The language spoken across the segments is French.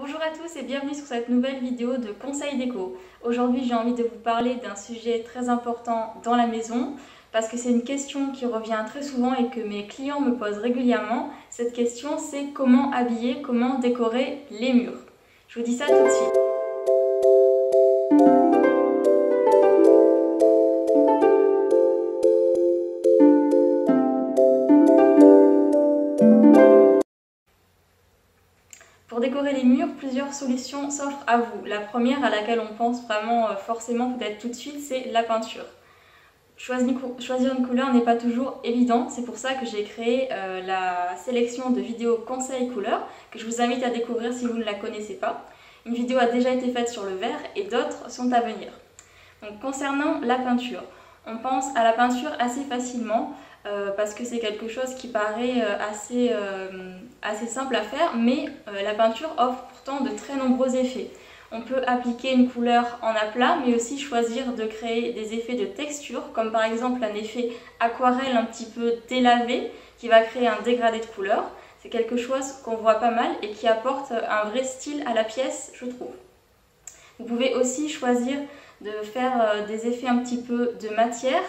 Bonjour à tous et bienvenue sur cette nouvelle vidéo de Conseil déco. Aujourd'hui j'ai envie de vous parler d'un sujet très important dans la maison parce que c'est une question qui revient très souvent et que mes clients me posent régulièrement. Cette question c'est comment habiller, comment décorer les murs. Je vous dis ça tout de suite. Pour décorer les murs, plusieurs solutions s'offrent à vous. La première à laquelle on pense vraiment forcément peut-être tout de suite, c'est la peinture. Choisir une couleur n'est pas toujours évident, c'est pour ça que j'ai créé la sélection de vidéos conseils couleurs que je vous invite à découvrir si vous ne la connaissez pas. Une vidéo a déjà été faite sur le vert et d'autres sont à venir. Donc, concernant la peinture, on pense à la peinture assez facilement parce que c'est quelque chose qui paraît assez simple à faire, mais la peinture offre pourtant de très nombreux effets. On peut appliquer une couleur en aplat, mais aussi choisir de créer des effets de texture, comme par exemple un effet aquarelle un petit peu délavé, qui va créer un dégradé de couleur. C'est quelque chose qu'on voit pas mal et qui apporte un vrai style à la pièce, je trouve. Vous pouvez aussi choisir de faire des effets un petit peu de matière,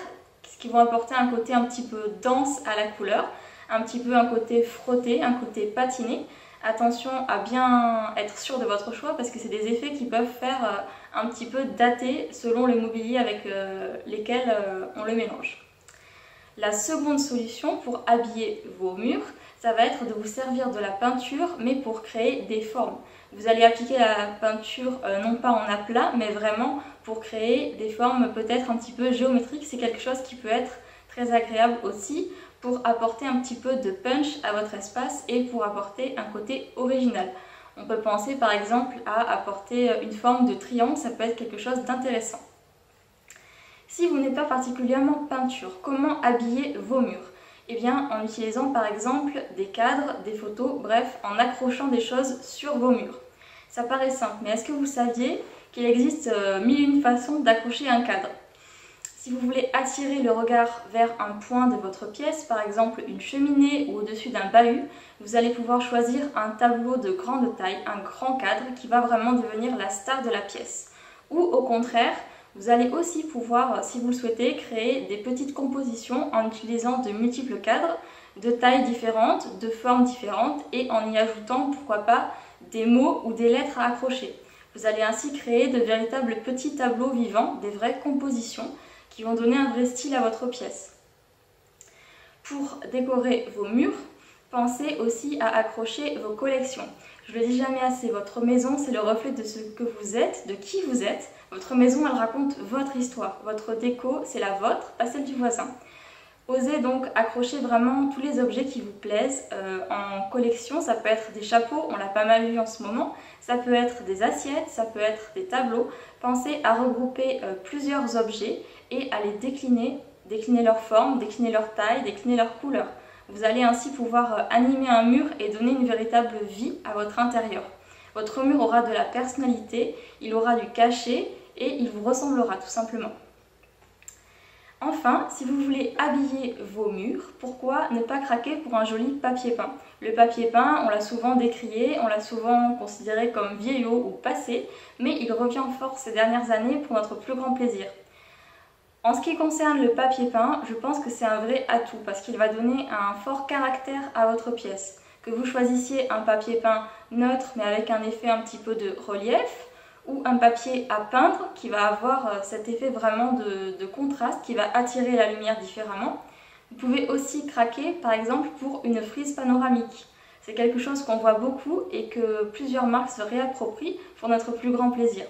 qui vont apporter un côté un petit peu dense à la couleur, un petit peu un côté frotté, un côté patiné. Attention à bien être sûr de votre choix parce que c'est des effets qui peuvent faire un petit peu dater selon le mobilier avec lesquels on le mélange. La seconde solution pour habiller vos murs, ça va être de vous servir de la peinture mais pour créer des formes. Vous allez appliquer la peinture non pas en aplat mais vraiment pour créer des formes peut-être un petit peu géométriques. C'est quelque chose qui peut être très agréable aussi pour apporter un petit peu de punch à votre espace et pour apporter un côté original. On peut penser par exemple à apporter une forme de triangle, ça peut être quelque chose d'intéressant. Si vous n'êtes pas particulièrement peinture, comment habiller vos murs? Eh bien en utilisant par exemple des cadres, des photos, bref, en accrochant des choses sur vos murs. Ça paraît simple, mais est-ce que vous saviez qu'il existe mille et une façons d'accrocher un cadre? Si vous voulez attirer le regard vers un point de votre pièce, par exemple une cheminée ou au-dessus d'un bahut, vous allez pouvoir choisir un tableau de grande taille, un grand cadre qui va vraiment devenir la star de la pièce. Ou au contraire, vous allez aussi pouvoir, si vous le souhaitez, créer des petites compositions en utilisant de multiples cadres, de tailles différentes, de formes différentes et en y ajoutant, pourquoi pas, des mots ou des lettres à accrocher. Vous allez ainsi créer de véritables petits tableaux vivants, des vraies compositions qui vont donner un vrai style à votre pièce. Pour décorer vos murs, pensez aussi à accrocher vos collections. Je le dis jamais assez, votre maison c'est le reflet de ce que vous êtes, de qui vous êtes. Votre maison elle raconte votre histoire, votre déco c'est la vôtre, pas celle du voisin. Osez donc accrocher vraiment tous les objets qui vous plaisent en collection. Ça peut être des chapeaux, on l'a pas mal vu en ce moment. Ça peut être des assiettes, ça peut être des tableaux. Pensez à regrouper plusieurs objets et à les décliner leur forme, décliner leur taille, décliner leur couleur. Vous allez ainsi pouvoir animer un mur et donner une véritable vie à votre intérieur. Votre mur aura de la personnalité, il aura du cachet et il vous ressemblera tout simplement. Enfin, si vous voulez habiller vos murs, pourquoi ne pas craquer pour un joli papier peint? Le papier peint, on l'a souvent décrié, on l'a souvent considéré comme vieillot ou passé, mais il revient en force ces dernières années pour notre plus grand plaisir. En ce qui concerne le papier peint, je pense que c'est un vrai atout parce qu'il va donner un fort caractère à votre pièce. Que vous choisissiez un papier peint neutre mais avec un effet un petit peu de relief, ou un papier à peindre qui va avoir cet effet vraiment de contraste qui va attirer la lumière différemment. Vous pouvez aussi craquer par exemple pour une frise panoramique. C'est quelque chose qu'on voit beaucoup et que plusieurs marques se réapproprient pour notre plus grand plaisir.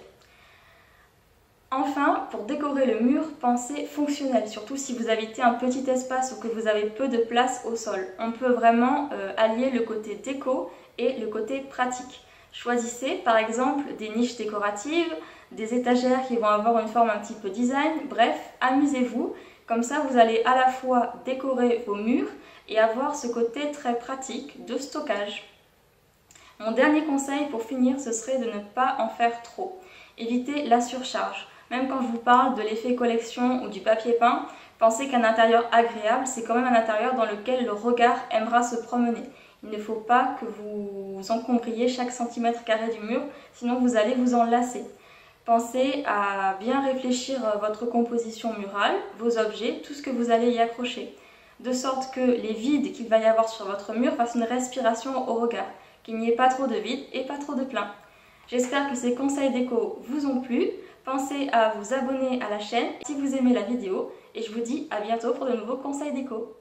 Enfin, pour décorer le mur, pensez fonctionnel, surtout si vous habitez un petit espace ou que vous avez peu de place au sol. On peut vraiment allier le côté déco et le côté pratique. Choisissez par exemple des niches décoratives, des étagères qui vont avoir une forme un petit peu design, bref, amusez-vous. Comme ça, vous allez à la fois décorer vos murs et avoir ce côté très pratique de stockage. Mon dernier conseil pour finir, ce serait de ne pas en faire trop. Évitez la surcharge. Même quand je vous parle de l'effet collection ou du papier peint, pensez qu'un intérieur agréable, c'est quand même un intérieur dans lequel le regard aimera se promener. Il ne faut pas que vous encombriez chaque centimètre carré du mur, sinon vous allez vous en lasser. Pensez à bien réfléchir votre composition murale, vos objets, tout ce que vous allez y accrocher, de sorte que les vides qu'il va y avoir sur votre mur fassent une respiration au regard, qu'il n'y ait pas trop de vide et pas trop de plein. J'espère que ces conseils déco vous ont plu. Pensez à vous abonner à la chaîne si vous aimez la vidéo et je vous dis à bientôt pour de nouveaux conseils déco.